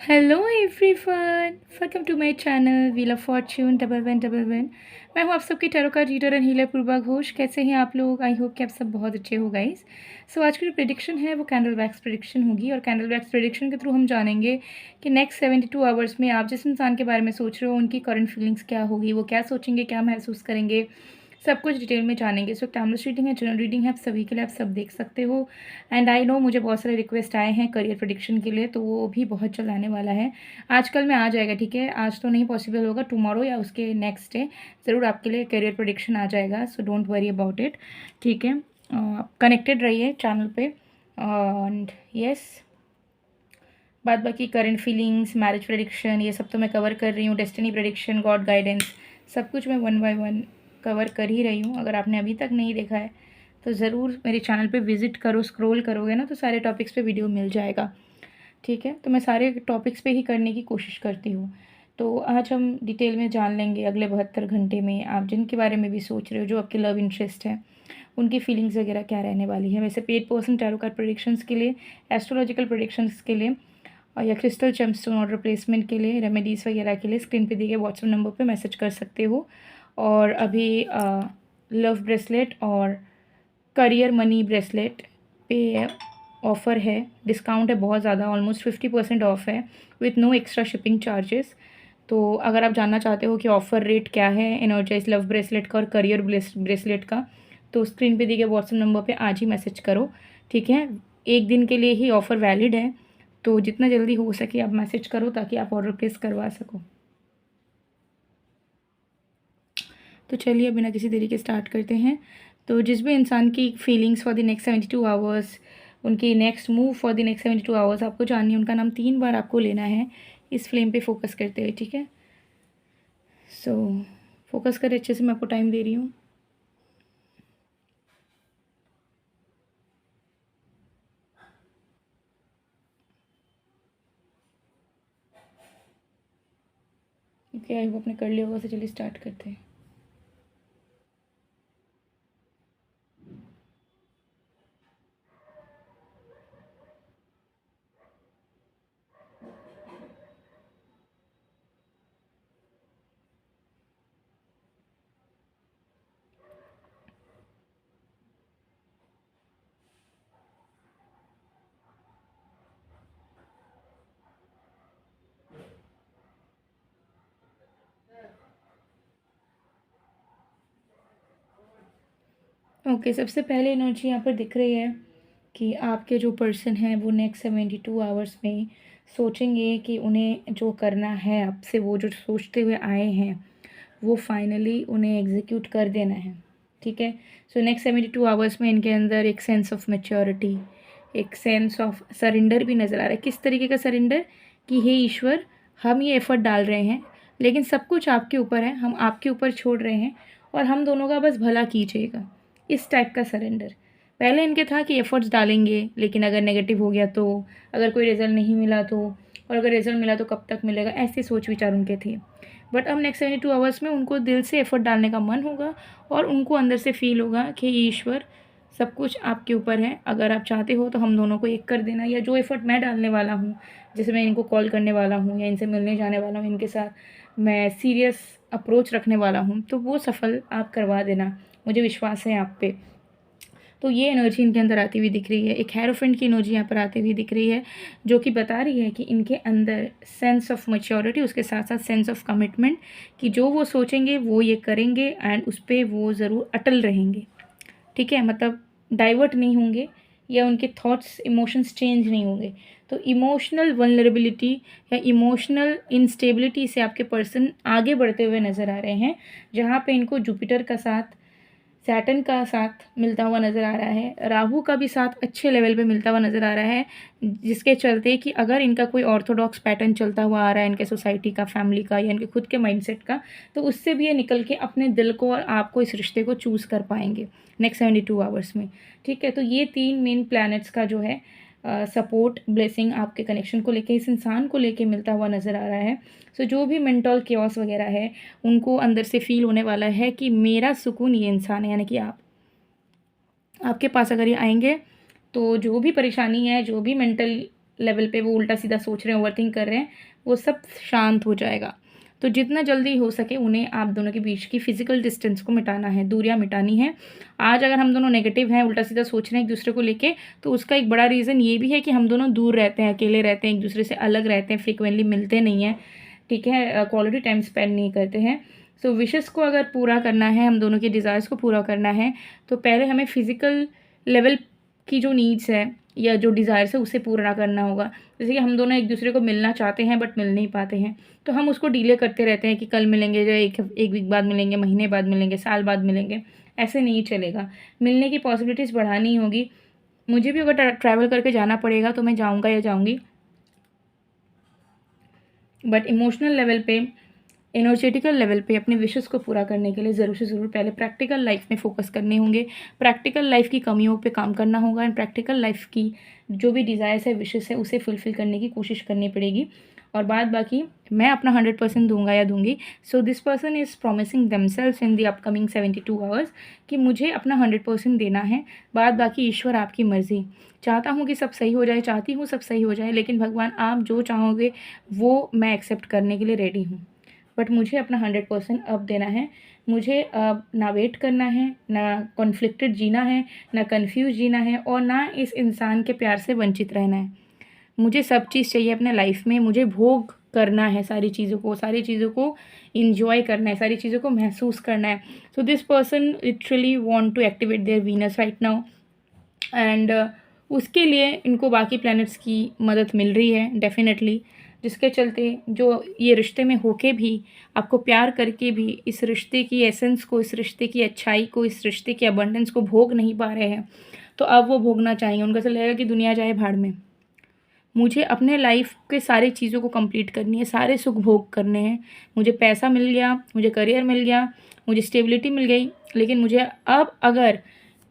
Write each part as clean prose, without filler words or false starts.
Hello everyone, welcome to my channel wheel of fortune double one double one. मैं हूँ आप सबकी tarot card reader and healer Purva Ghosh. कैसे हैं आप लोग? आई होप कि आप सब बहुत अच्छे हो गाइस। सो आज की जो प्रेडिक्शन है वो कैंडल वैक्स प्रेडिक्शन होगी और कैंडल वैक्स प्रेडिक्शन के थ्रू हम जानेंगे कि नेक्स्ट 72 आवर्स में आप जिस इंसान के बारे में सोच रहे हो उनकी करंट फीलिंग्स क्या होगी, वो क्या सोचेंगे, क्या महसूस करेंगे, सब कुछ डिटेल में जानेंगे। सो टाइमलेस रीडिंग है, जनरल रीडिंग है, आप सभी के लिए, आप सब देख सकते हो। एंड आई नो मुझे बहुत सारे रिक्वेस्ट आए हैं करियर प्रेडिक्शन के लिए, तो वो भी बहुत जल्द आने वाला है। आजकल में आ जाएगा, ठीक है। आज तो नहीं पॉसिबल होगा, टुमारो या उसके नेक्स्ट डे ज़रूर आपके लिए करियर प्रेडिक्शन आ जाएगा। So don't worry about it, ठीक है। कनेक्टेड रहिए चैनल पे। एंड यस, बाद बाकी करंट फीलिंग्स, मैरिज प्रेडिक्शन, ये सब तो मैं कवर कर रही हूँ। डेस्टिनी प्रेडिक्शन, गॉड गाइडेंस, सब कुछ मैं वन बाय वन कवर कर ही रही हूँ। अगर आपने अभी तक नहीं देखा है तो ज़रूर मेरे चैनल पे विजिट करो। स्क्रॉल करोगे ना तो सारे टॉपिक्स पे वीडियो मिल जाएगा, ठीक है। तो मैं सारे टॉपिक्स पे ही करने की कोशिश करती हूँ। तो आज हम डिटेल में जान लेंगे अगले 72 घंटे में आप जिनके बारे में भी सोच रहे हो, जो आपके लव इंटरेस्ट है, उनकी फीलिंग्स वगैरह क्या रहने वाली है। वैसे paid person tarot card predictions के लिए, एस्ट्रोलॉजिकल प्रेडिक्शंस के लिए या क्रिस्टल जेमस्टोन ऑर्डर प्लेसमेंट के लिए, रेमेडीज़ वगैरह के लिए स्क्रीन पे दिए गए व्हाट्सएप नंबर पे मैसेज कर सकते हो। और अभी लव ब्रेसलेट और करियर मनी ब्रेसलेट पे ऑफ़र है, डिस्काउंट है बहुत ज़्यादा, ऑलमोस्ट 50% ऑफ है with no extra shipping charges. तो अगर आप जानना चाहते हो कि ऑफ़र रेट क्या है एनर्जाइज लव ब्रेसलेट का और करियर ब्रेसलेट का, तो स्क्रीन पे दिए गए व्हाट्सएप नंबर पे आज ही मैसेज करो, ठीक है। एक दिन के लिए ही ऑफ़र वैलिड है, तो जितना जल्दी हो सके आप मैसेज करो ताकि आप ऑर्डर प्लेस करवा सको। तो चलिए बिना किसी देरी के स्टार्ट करते हैं। तो जिस भी इंसान की feelings for the next 72 hours, उनकी next move for the next 72 hours आपको जाननी है, उनका नाम 3 बार आपको लेना है इस फ्लेम पे फोकस करते हुए, ठीक है। सो फोकस करें अच्छे से, मैं आपको टाइम दे रही हूँ। ओके, आई होप आपने कर लिया होगा। तो चलिए स्टार्ट करते हैं। ओके, सबसे पहले एनर्जी यहाँ पर दिख रही है कि आपके जो पर्सन हैं वो नेक्स्ट 72 आवर्स में सोचेंगे कि उन्हें जो करना है आपसे, वो जो सोचते हुए आए हैं वो फाइनली उन्हें एग्जीक्यूट कर देना है, ठीक है। सो नेक्स्ट 72 आवर्स में इनके अंदर एक सेंस ऑफ मैच्योरिटी, एक सेंस ऑफ सरेंडर भी नज़र आ रहा है। किस तरीके का सरेंडर कि हे ईश्वर, हम ये एफर्ट डाल रहे हैं लेकिन सब कुछ आपके ऊपर है, हम आपके ऊपर छोड़ रहे हैं और हम दोनों का बस भला कीजिएगा, इस टाइप का सरेंडर। पहले इनके था कि एफर्ट्स डालेंगे लेकिन अगर नेगेटिव हो गया तो, अगर कोई रिजल्ट नहीं मिला तो, और अगर रिजल्ट मिला तो कब तक मिलेगा, ऐसे सोच विचार उनके थे। बट अब नेक्स्ट 72 आवर्स में उनको दिल से एफर्ट डालने का मन होगा और उनको अंदर से फील होगा कि ईश्वर, सब कुछ आपके ऊपर है, अगर आप चाहते हो तो हम दोनों को एक कर देना, या जो एफर्ट मैं डालने वाला हूँ, जैसे मैं इनको कॉल करने वाला हूँ या इनसे मिलने जाने वाला हूँ, इनके साथ मैं सीरियस अप्रोच रखने वाला हूँ, तो वो सफल आप करवा देना, मुझे विश्वास है आप पे। तो ये एनर्जी इनके अंदर आती हुई दिख रही है। एक हेरोफेंट की एनर्जी यहाँ पर आती हुई दिख रही है, जो कि बता रही है कि इनके अंदर सेंस ऑफ मैच्योरिटी, उसके साथ साथ सेंस ऑफ कमिटमेंट, कि जो वो सोचेंगे वो ये करेंगे एंड उस पर वो ज़रूर अटल रहेंगे, ठीक है। मतलब डाइवर्ट नहीं होंगे या उनके थॉट्स इमोशंस चेंज नहीं होंगे। तो इमोशनल वल्नरेबिलिटी या इमोशनल इंस्टेबिलिटी से आपके पर्सन आगे बढ़ते हुए नज़र आ रहे हैं, जहाँ पे इनको जुपिटर का साथ, सैटर्न का साथ मिलता हुआ नज़र आ रहा है, राहु का भी साथ अच्छे लेवल पे मिलता हुआ नज़र आ रहा है, जिसके चलते कि अगर इनका कोई ऑर्थोडॉक्स पैटर्न चलता हुआ आ रहा है इनके सोसाइटी का, फैमिली का या इनके खुद के माइंडसेट का, तो उससे भी ये निकल के अपने दिल को और आपको, इस रिश्ते को चूज़ कर पाएंगे नेक्स्ट 72 आवर्स में, ठीक है। तो ये 3 मेन प्लैनेट्स का जो है सपोर्ट, ब्लेसिंग आपके कनेक्शन को लेके, इस इंसान को लेके मिलता हुआ नज़र आ रहा है। सो जो भी मेंटल क्योस वगैरह है उनको अंदर से फील होने वाला है कि मेरा सुकून ये इंसान है, यानी कि आप, आपके पास अगर ये आएंगे तो जो भी परेशानी है, जो भी मेंटल लेवल पे वो उल्टा सीधा सोच रहे हैं, ओवरथिंक कर रहे हैं, वो सब शांत हो जाएगा। तो जितना जल्दी हो सके उन्हें आप दोनों के बीच की फ़िज़िकल डिस्टेंस को मिटाना है, दूरियाँ मिटानी हैं। आज अगर हम दोनों नेगेटिव हैं, उल्टा सीधा सोच रहे हैं एक-दूसरे को लेके, तो उसका एक बड़ा रीज़न ये भी है कि हम दोनों दूर रहते हैं, अकेले रहते हैं, एक-दूसरे से अलग रहते हैं, फ्रीक्वेंटली मिलते नहीं हैं, ठीक है? क्वालिटी टाइम स्पेंड नहीं करते हैं। सो विशेज़ को अगर पूरा करना है, हम दोनों के डिज़ायर्स को पूरा करना है, तो पहले हमें फ़िज़िकल लेवल की जो नीड्स है या जो डिज़ायर्स है उसे पूरा करना होगा। जैसे कि हम दोनों एक-दूसरे को मिलना चाहते हैं बट मिल नहीं पाते हैं, तो हम उसको डिले करते रहते हैं कि कल मिलेंगे या एक वीक बाद मिलेंगे, महीने बाद मिलेंगे, साल बाद मिलेंगे। ऐसे नहीं चलेगा। मिलने की पॉसिबिलिटीज़ बढ़ानी होगी। मुझे भी अगर ट्रैवल करके जाना पड़ेगा तो मैं जाऊँगा या जाऊँगी। बट इमोशनल लेवल पे, एनर्जेटिकल लेवल पे अपने विशेज़ को पूरा करने के लिए ज़रूर से ज़रूर पहले प्रैक्टिकल लाइफ में फ़ोकस करने होंगे। प्रैक्टिकल लाइफ की कमियों पे काम करना होगा एंड प्रैक्टिकल लाइफ की जो भी डिज़ायर्स है, विशेज़ है, उसे फुलफ़िल करने की कोशिश करनी पड़ेगी। और बाद बाकी मैं अपना 100% दूँगा या दूँगी। सो this person is promising themselves in the upcoming 72 hours कि मुझे अपना 100% देना है। बाद बाकी ईश्वर आपकी मर्ज़ी। चाहता हूँ कि सब सही हो जाए, चाहती हूँ सब सही हो जाए, लेकिन भगवान आप जो चाहोगे वो मैं एक्सेप्ट करने के लिए रेडी हूँ। बट मुझे अपना 100% अब देना है। मुझे अब ना वेट करना है, ना कॉन्फ्लिक्टेड जीना है, ना कन्फ्यूज़ जीना है और ना इस इंसान के प्यार से वंचित रहना है। मुझे सब चीज़ चाहिए अपने लाइफ में, मुझे भोग करना है सारी चीज़ों को एन्जॉय करना है, सारी चीज़ों को महसूस करना है। So this person literally want to activate their Venus right now and उसके लिए इनको बाकी प्लैनेट्स की मदद मिल रही है डेफ़िनेटली, जिसके चलते जो ये रिश्ते में होके भी, आपको प्यार करके भी इस रिश्ते की एसेंस को, इस रिश्ते की अच्छाई को, इस रिश्ते की अबंडेंस को भोग नहीं पा रहे हैं, तो अब वो भोगना चाहेंगे। उनको ऐसा लगेगा कि दुनिया जाए भाड़ में। मुझे अपने लाइफ के सारी चीज़ों को कंप्लीट करनी है, सारे सुख भोग करने हैं। मुझे पैसा मिल गया, मुझे करियर मिल गया, मुझे स्टेबिलिटी मिल गई, लेकिन मुझे अब अगर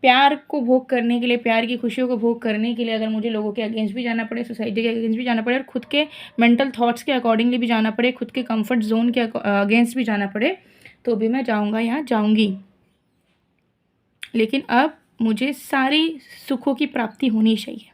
प्यार को भोग करने के लिए, प्यार की खुशियों को भोग करने के लिए अगर मुझे लोगों के अगेंस्ट भी जाना पड़े, सोसाइटी के अगेंस्ट भी जाना पड़े और खुद के मेंटल थॉट्स के अकॉर्डिंगली भी जाना पड़े, खुद के कंफर्ट जोन के अगेंस्ट भी जाना पड़े, तो भी मैं जाऊँगा या जाऊँगी। लेकिन अब मुझे सारी सुखों की प्राप्ति होनी चाहिए।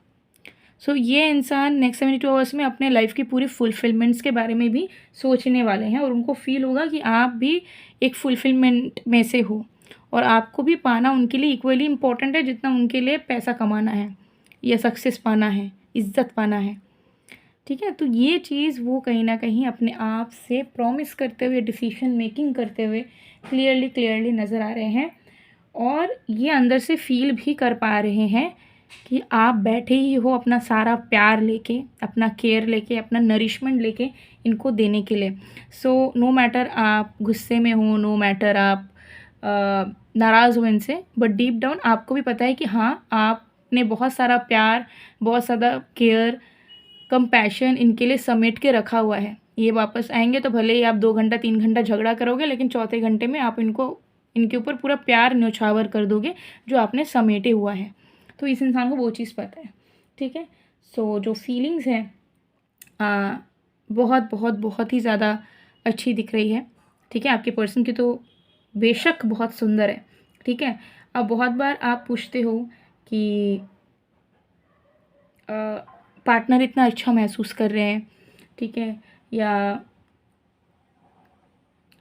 सो ये इंसान नेक्स्ट 72 आवर्स में अपने लाइफ की पूरी फुलफिलमेंट्स के बारे में भी सोचने वाले हैं और उनको फील होगा कि आप भी एक फुलफिलमेंट में से हो और आपको भी पाना उनके लिए इक्वली इम्पोर्टेंट है जितना उनके लिए पैसा कमाना है या सक्सेस पाना है, इज्जत पाना है। ठीक है, तो ये चीज़ वो कहीं ना कहीं अपने आप से प्रॉमिस करते हुए, डिसीजन मेकिंग करते हुए क्लियरली नज़र आ रहे हैं और ये अंदर से फील भी कर पा रहे हैं कि आप बैठे ही हो अपना सारा प्यार लेके, अपना केयर लेके, अपना नरिशमेंट लेके इनको देने के लिए। सो नो मैटर आप गुस्से में हो, नो मैटर आप नाराज़ हो इनसे, बट डीप डाउन आपको भी पता है कि हाँ, आपने बहुत सारा प्यार, बहुत ज़्यादा केयर, कंपैशन इनके लिए समेट के रखा हुआ है। ये वापस आएँगे तो भले ही आप 2 घंटा 3 घंटा झगड़ा करोगे, लेकिन चौथे घंटे में आप इनके ऊपर पूरा प्यार न्योछावर कर दोगे जो आपने समेटे हुआ है। तो इस इंसान को वो चीज़ पता है, ठीक है। सो जो फीलिंग्स हैं बहुत बहुत बहुत ही ज़्यादा अच्छी दिख रही है, ठीक है। आपके पर्सन की तो बेशक बहुत सुंदर है, ठीक है। अब बहुत बार आप पूछते हो कि पार्टनर इतना अच्छा महसूस कर रहे हैं, ठीक है, या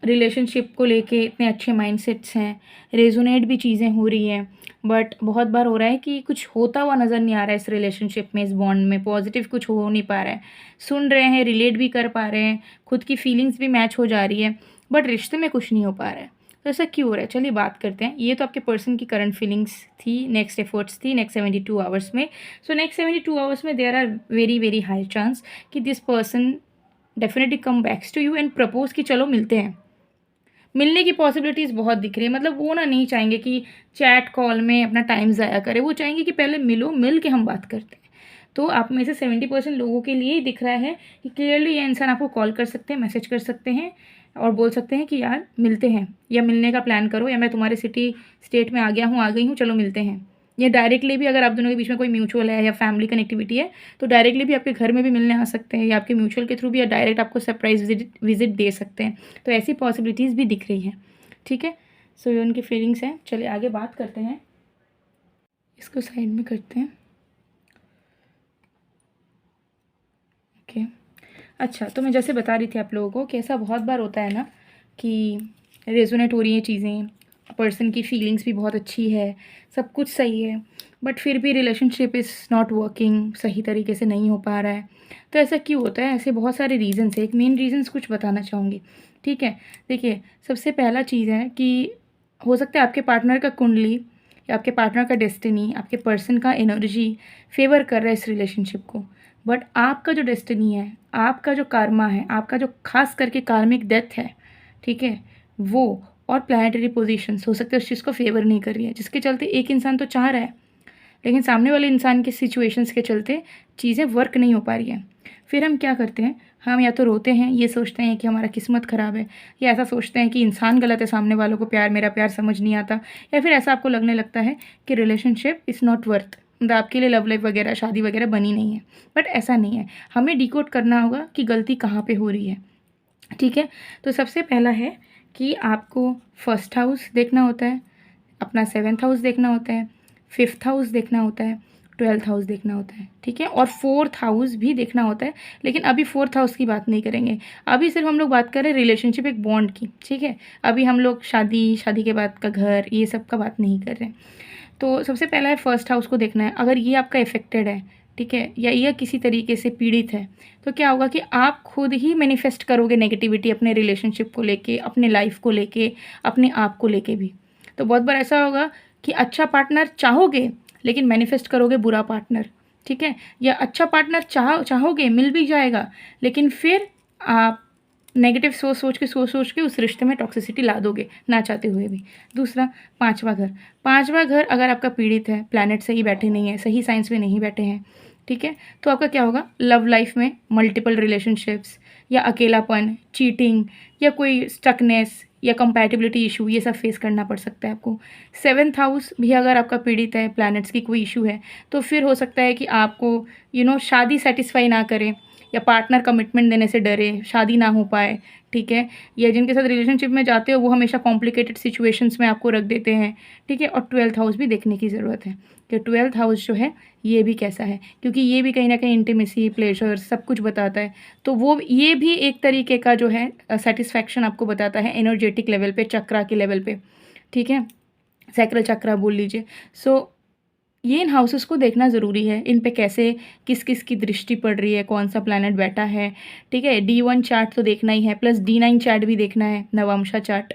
रिलेशनशिप को लेके इतने अच्छे माइंडसेट्स हैं, रेजोनेट भी चीज़ें हो रही हैं, बट बहुत बार हो रहा है कि कुछ होता हुआ नज़र नहीं आ रहा है इस रिलेशनशिप में, इस बॉन्ड में पॉजिटिव कुछ हो नहीं पा रहा है। सुन रहे हैं, रिलेट भी कर पा रहे हैं, खुद की फीलिंग्स भी मैच हो जा रही है, बट रिश्ते में कुछ नहीं हो पा रहा है। तो ऐसा क्यों हो रहा है, चलिए बात करते हैं। ये तो आपके पर्सन की करंट फीलिंग्स थी, नेक्स्ट एफर्ट्स थी नेक्स्ट 72 आवर्स में। सो नेक्स्ट 72 आवर्स में there are very high chance कि this person definitely come backs to you and propose कि चलो मिलते हैं। मिलने की पॉसिबिलिटीज़ बहुत दिख रही है, मतलब वो ना नहीं चाहेंगे कि चैट कॉल में अपना टाइम ज़ाया करें, वो चाहेंगे कि पहले मिलो, मिल के हम बात करते हैं। तो आप में से 70% लोगों के लिए ही दिख रहा है कि क्लियरली ये इंसान आपको कॉल कर सकते हैं, मैसेज कर सकते हैं और बोल सकते हैं कि यार मिलते हैं या मिलने का प्लान करो, या मैं तुम्हारे सिटी स्टेट में आ गया हूँ, आ गई हूँ, चलो मिलते हैं। या डायरेक्टली भी अगर आप दोनों के बीच में कोई म्यूचुअल है या फैमिली कनेक्टिविटी है तो डायरेक्टली भी आपके घर में भी मिलने आ सकते हैं, या आपके म्यूचुअल के थ्रू भी, या डायरेक्ट आपको सरप्राइज विजिट दे सकते हैं। तो ऐसी पॉसिबिलिटीज़ भी दिख रही हैं, ठीक है। सो ये उनकी फीलिंग्स हैं। चलिए आगे बात करते हैं, इसको साइड में करते हैं। ओके। अच्छा, तो मैं जैसे बता रही थी आप लोगों को कि ऐसा बहुत बार होता है ना कि रेजोनेट हो रही हैं चीज़ें, पर्सन की फीलिंग्स भी बहुत अच्छी है, सब कुछ सही है, बट फिर भी रिलेशनशिप इज़ नॉट वर्किंग, सही तरीके से नहीं हो पा रहा है। तो ऐसा क्यों होता है? ऐसे बहुत सारे रीज़न्स हैं। एक मेन रीज़न्स कुछ बताना चाहूँगी, ठीक है? देखिए, सबसे पहला चीज़ है कि हो सकता है आपके पार्टनर का कुंडली या आपके पार्टनर का डेस्टिनी, आपके पर्सन का एनर्जी फ़ेवर कर रहा है इस रिलेशनशिप को। बट आपका जो डेस्टिनी है, आपका जो कर्मा है, आपका जो खास करके कार्मिक डेथ है, ठीक है, वो और प्लैनेटरी पोजीशंस हो सकते हैं उस चीज़ को फेवर नहीं कर रही है, जिसके चलते एक इंसान तो चाह रहा है, लेकिन सामने वाले इंसान के सिचुएशंस के चलते चीज़ें वर्क नहीं हो पा रही हैं। फिर हम क्या करते हैं, हम या तो रोते हैं, ये सोचते हैं कि हमारा किस्मत ख़राब है, या ऐसा सोचते हैं कि इंसान गलत है, सामने वालों को मेरा प्यार समझ नहीं आता, या फिर ऐसा आपको लगने लगता है कि रिलेशनशिप इज़ नॉट वर्थ, मतलब आपके लिए लव लाइफ वगैरह शादी वगैरह बनी नहीं है। बट ऐसा नहीं है, हमें डिकोड करना होगा कि गलती कहाँ पे हो रही है, ठीक है? तो सबसे पहला है कि आपको फर्स्ट हाउस देखना होता है, अपना सेवन्थ हाउस देखना होता है, फिफ्थ हाउस देखना होता है, ट्वेल्थ हाउस देखना होता है, ठीक है? और फोर्थ हाउस भी देखना होता है, लेकिन अभी फोर्थ हाउस की बात नहीं करेंगे। अभी सिर्फ हम लोग बात कर रहे हैं रिलेशनशिप, एक बॉन्ड की, ठीक है? अभी हम लोग शादी के बाद का घर, ये सब का बात नहीं कर रहे हैं। तो सबसे पहला है फर्स्ट हाउस को देखना है। अगर ये आपका इफेक्टेड है, ठीक है, या ये किसी तरीके से पीड़ित है, तो क्या होगा कि आप खुद ही मैनिफेस्ट करोगे नेगेटिविटी अपने रिलेशनशिप को लेके, अपने लाइफ को लेके, अपने आप को लेके भी। तो बहुत बार ऐसा होगा कि अच्छा पार्टनर चाहोगे, लेकिन मैनिफेस्ट करोगे बुरा पार्टनर, ठीक है? या अच्छा पार्टनर चाहोगे, मिल भी जाएगा, लेकिन फिर आप नेगेटिव सोच सोच के उस रिश्ते में टॉक्सिसिटी ला दोगे, ना चाहते हुए भी। दूसरा, पाँचवा घर अगर आपका पीड़ित है, प्लैनेट सही बैठे नहीं है, सही साइंस में नहीं बैठे हैं, ठीक है, तो आपका क्या होगा, लव लाइफ में मल्टीपल रिलेशनशिप्स, या अकेलापन, चीटिंग, या कोई स्टकनेस या कंपैटिबिलिटी इशू, ये सब फेस करना पड़ सकता है आपको। सेवन्थ हाउस भी अगर आपका पीड़ित है, प्लैनेट्स की कोई इशू है, तो फिर हो सकता है कि आपको शादी सेटिस्फाई ना करे, या पार्टनर कमिटमेंट देने से डरे, शादी ना हो पाए, ठीक है? या जिनके साथ रिलेशनशिप में जाते हो वो हमेशा कॉम्प्लिकेटेड सिचुएशंस में आपको रख देते हैं, ठीक है? और ट्वेल्थ हाउस भी देखने की ज़रूरत है कि ट्वेल्थ हाउस जो है ये भी कैसा है, क्योंकि ये भी कहीं ना कहीं इंटीमेसी, प्लेजर, सब कुछ बताता है। तो वो ये भी एक तरीके का जो है सेटिस्फैक्शन आपको बताता है एनर्जेटिक लेवल पे, चक्रा के लेवल पे, ठीक है? सैक्रल चक्रा बोल लीजिए। सो ये इन हाउसेस को देखना ज़रूरी है, इन पे कैसे किस किस की दृष्टि पड़ रही है, कौन सा प्लैनेट बैठा है, ठीक है? D1 चार्ट तो देखना ही है, प्लस D9 चार्ट भी देखना है, नवांशा चार्ट।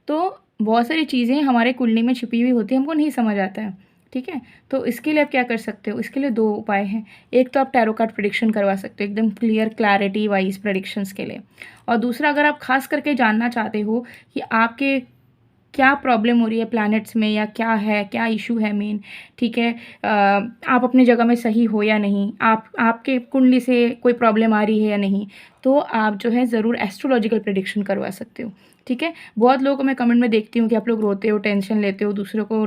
तो बहुत सारी चीज़ें हमारे कुंडली में छिपी हुई होती है, हमको नहीं समझ आता है, ठीक है? तो इसके लिए आप क्या कर सकते हो, इसके लिए दो उपाय हैं। एक तो आप टैरो कार्ड प्रेडिक्शन करवा सकते हो, एकदम क्लियर क्लैरिटी वाइज प्रेडिक्शंस के लिए। और दूसरा, अगर आप खास करके जानना चाहते हो कि आपके क्या प्रॉब्लम हो रही है प्लैनेट्स में, या क्या है, क्या इशू है मेन, ठीक है, आप अपनी जगह में सही हो या नहीं, आपके कुंडली से कोई प्रॉब्लम आ रही है या नहीं, तो आप जो है ज़रूर एस्ट्रोलॉजिकल प्रेडिक्शन करवा सकते हो, ठीक है? बहुत लोगों को मैं कमेंट में देखती हूँ कि आप लोग रोते हो, टेंशन लेते हो, दूसरों को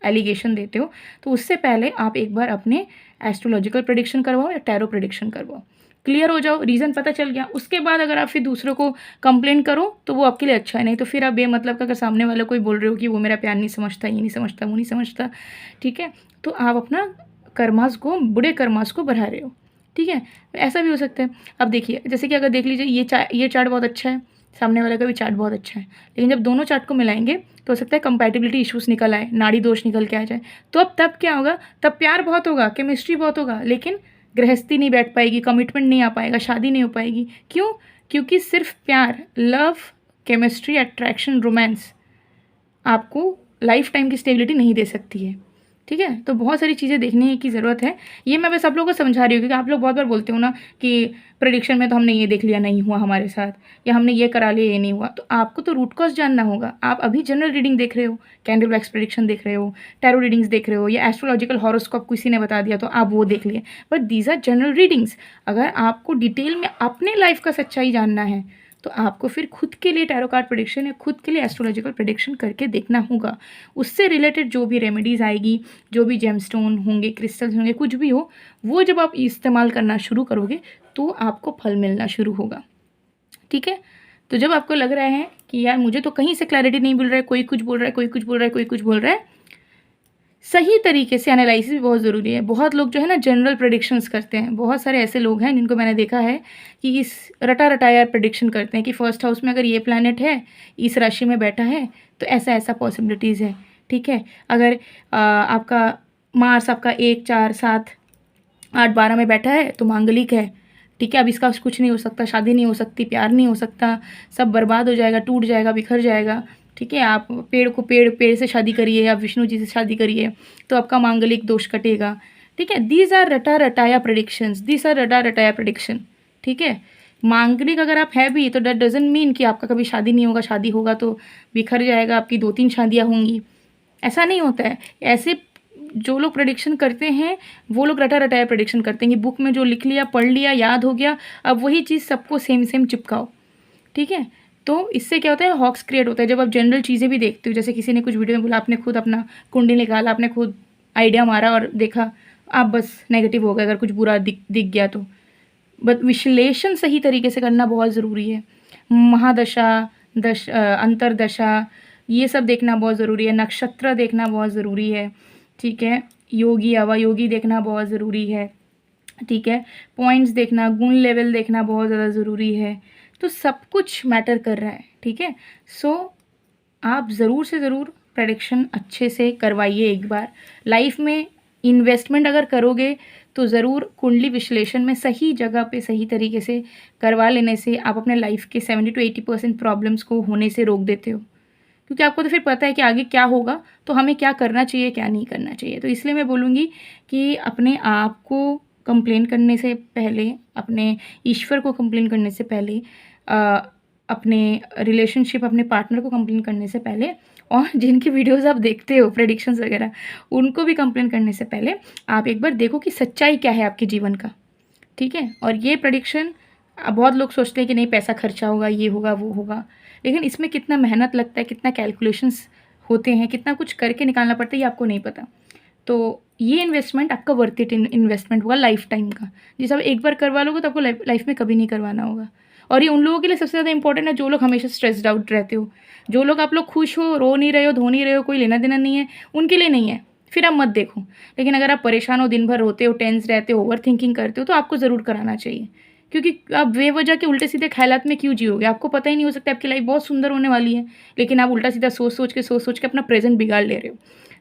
एलिगेशन देते हो, तो उससे पहले आप एक बार अपने एस्ट्रोलॉजिकल प्रेडिक्शन करवाओ या टैरो प्रेडिक्शन करवाओ, क्लियर हो जाओ, रीज़न पता चल गया। उसके बाद अगर आप फिर दूसरों को कंप्लेन करो तो वो आपके लिए अच्छा है, नहीं तो फिर आप बेमतलब का अगर सामने वाले को ही बोल रहे हो कि वो मेरा प्यार नहीं समझता, ये नहीं समझता, वो नहीं समझता, ठीक है, तो आप अपना कर्मास को, बुरे कर्मास को बढ़ा रहे हो, ठीक है? ऐसा भी हो सकता है। अब देखिए, जैसे कि अगर देख लीजिए ये चार्ट बहुत अच्छा है, सामने वाले का भी चार्ट बहुत अच्छा है, लेकिन जब दोनों चार्ट को मिलाएंगे तो हो सकता है कंपैटिबिलिटी इश्यूज निकल आए, नाड़ी दोष निकल के आ जाए। तो अब तब क्या होगा, तब प्यार बहुत होगा, केमिस्ट्री बहुत होगा, लेकिन गृहस्थी नहीं बैठ पाएगी, कमिटमेंट नहीं आ पाएगा, शादी नहीं हो पाएगी। क्यों? क्योंकि सिर्फ प्यार, लव, केमिस्ट्री, अट्रैक्शन, रोमांस आपको लाइफ टाइम की स्टेबिलिटी नहीं दे सकती है, ठीक है? तो बहुत सारी चीज़ें देखने की ज़रूरत है। ये मैं बस आप लोगों को समझा रही हूँ, क्योंकि आप लोग बहुत बार बोलते हो ना कि प्रेडिक्शन में तो हमने ये देख लिया, नहीं हुआ हमारे साथ, या हमने ये करा लिया, ये नहीं हुआ। तो आपको तो रूट कॉज जानना होगा। आप अभी जनरल रीडिंग देख रहे हो, कैंडल वैक्स प्रेडिक्शन देख रहे हो, टैरो रीडिंग्स देख रहे हो, या एस्ट्रोलॉजिकल हॉरोस्कोप किसी ने बता दिया तो आप वो देख लिए, but these are general readings. अगर आपको डिटेल में अपने लाइफ का सच्चाई जानना है तो आपको फिर खुद के लिए टैरो कार्ड प्रेडिक्शन या खुद के लिए एस्ट्रोलॉजिकल प्रेडिक्शन करके देखना होगा। उससे रिलेटेड जो भी रेमेडीज़ आएगी, जो भी जेमस्टोन होंगे, क्रिस्टल्स होंगे, कुछ भी हो, वो जब आप इस्तेमाल करना शुरू करोगे तो आपको फल मिलना शुरू होगा, ठीक है? तो जब आपको लग रहा है कि यार मुझे तो कहीं से क्लैरिटी नहीं मिल रहा है, कोई कुछ बोल रहा है, कोई कुछ बोल रहा है, कोई कुछ बोल रहा है, सही तरीके से एनालिसिस भी बहुत ज़रूरी है। बहुत लोग जो है ना जनरल प्रेडिक्शंस करते हैं। बहुत सारे ऐसे लोग हैं जिनको मैंने देखा है कि इस रटा-रटाया प्रेडिक्शन करते हैं कि फर्स्ट हाउस में अगर ये प्लैनेट है, इस राशि में बैठा है, तो ऐसा-ऐसा पॉसिबिलिटीज़ है, ठीक है? अगर आपका मार्स आपका 1, 4, 7, 8, 12 में बैठा है तो मांगलिक है, ठीक है? अब इसका कुछ नहीं हो सकता, शादी नहीं हो सकती, प्यार नहीं हो सकता, सब बर्बाद हो जाएगा, टूट जाएगा, बिखर जाएगा, ठीक है? आप पेड़ से शादी करिए या विष्णु जी से शादी करिए तो आपका मांगलिक दोष कटेगा, ठीक है? दीज़ आर रटा-रटाया प्रेडिक्शंस, दीज़ आर रटा-रटाया प्रेडिक्शन, ठीक है? मांगलिक अगर आप है भी तो दैट डज़न्ट मीन कि आपका कभी शादी नहीं होगा, शादी होगा तो बिखर जाएगा, आपकी 2-3 शादियाँ होंगी, ऐसा नहीं होता है। ऐसे जो लोग प्रेडिक्शन करते हैं वो लोग रटा-रटाया प्रेडिक्शन करते हैं कि बुक में जो लिख लिया, पढ़ लिया, याद हो गया, अब वही चीज़ सबको सेम चिपकाओ, ठीक है? तो इससे क्या होता है, हॉक्स क्रिएट होता है। जब आप जनरल चीज़ें भी देखते हो, जैसे किसी ने कुछ वीडियो में बोला, आपने खुद अपना कुंडली निकाला, आपने खुद आइडिया मारा और देखा, आप बस नेगेटिव हो गए अगर कुछ बुरा दिख गया तो। बट विश्लेषण सही तरीके से करना बहुत ज़रूरी है। महादशा, अंतरदशा, ये सब देखना बहुत ज़रूरी है। नक्षत्र देखना बहुत ज़रूरी है, ठीक है? योगी, अवयोगी देखना बहुत ज़रूरी है, ठीक है? पॉइंट्स देखना, गुण लेवल देखना बहुत ज़्यादा ज़रूरी है। तो सब कुछ मैटर कर रहा है, ठीक है? सो आप ज़रूर से ज़रूर प्रेडिक्शन अच्छे से करवाइए एक बार। लाइफ में इन्वेस्टमेंट अगर करोगे तो ज़रूर कुंडली विश्लेषण में सही जगह पे सही तरीके से करवा लेने से आप अपने लाइफ के 70 to 80% प्रॉब्लम्स को होने से रोक देते हो। क्योंकि आपको तो फिर पता है कि आगे क्या होगा, तो हमें क्या करना चाहिए, क्या नहीं करना चाहिए। तो इसलिए मैं बोलूँगी कि अपने आप को कंप्लेन करने से पहले, अपने ईश्वर को कंप्लेन करने से पहले, अपने रिलेशनशिप, अपने पार्टनर को कंप्लेन करने से पहले, और जिनकी वीडियोज़ आप देखते हो प्रेडिक्शंस वगैरह, उनको भी कंप्लेन करने से पहले आप एक बार देखो कि सच्चाई क्या है आपके जीवन का, ठीक है? और ये प्रेडिक्शन बहुत लोग सोचते हैं कि नहीं पैसा खर्चा होगा, ये होगा, वो होगा, लेकिन इसमें कितना मेहनत लगता है, कितना कैलकुलेशंस होते हैं, कितना कुछ करके निकालना पड़ता है, ये आपको नहीं पता। तो ये इन्वेस्टमेंट आपका वर्थ इट इन्वेस्टमेंट होगा लाइफ टाइम का। जिसे आप एक बार करवा लोगे तो आपको लाइफ में कभी नहीं करवाना होगा। और ये उन लोगों के लिए सबसे ज़्यादा इंपॉर्टेंट है जो लोग हमेशा स्ट्रेस्ड आउट रहते हो। जो लोग आप लोग खुश हो, रो नहीं रहे हो, धो नहीं रहे हो, कोई लेना देना नहीं है, उनके लिए नहीं है, फिर आप मत देखो। लेकिन अगर आप परेशान हो, दिन भर रोते हो, टेंस रहते हो, ओवर थिंकिंग करते हो, तो आपको ज़रूर कराना चाहिए। क्योंकि आप बेवजह के उल्टे सीधे ख्यालात में क्यों जियोगे? आपको पता ही नहीं हो सकता आपकी लाइफ बहुत सुंदर होने वाली है, लेकिन आप उल्टा सीधा सोच के अपना प्रेजेंट बिगाड़ ले रहे हो,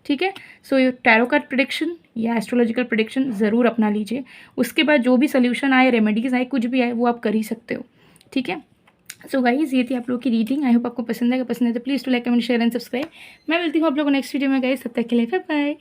ठीक है? सो ये टैरो कार्ड प्रेडिक्शन या एस्ट्रोलॉजिकल प्रेडिक्शन ज़रूर अपना लीजिए। उसके बाद जो भी सोल्यूशन आए, रेमेडीज़ आए, कुछ भी आए, वो आप कर ही सकते हो, ठीक है? सो गाइज़, ये थी आप लोगों की रीडिंग। आई होप आपको पसंद आएगा। पसंद है तो please to like, comment, share and subscribe. मैं मिलती हूँ आप लोगों को नेक्स्ट वीडियो में गाइज़। तब तक के लिए बाय बाय।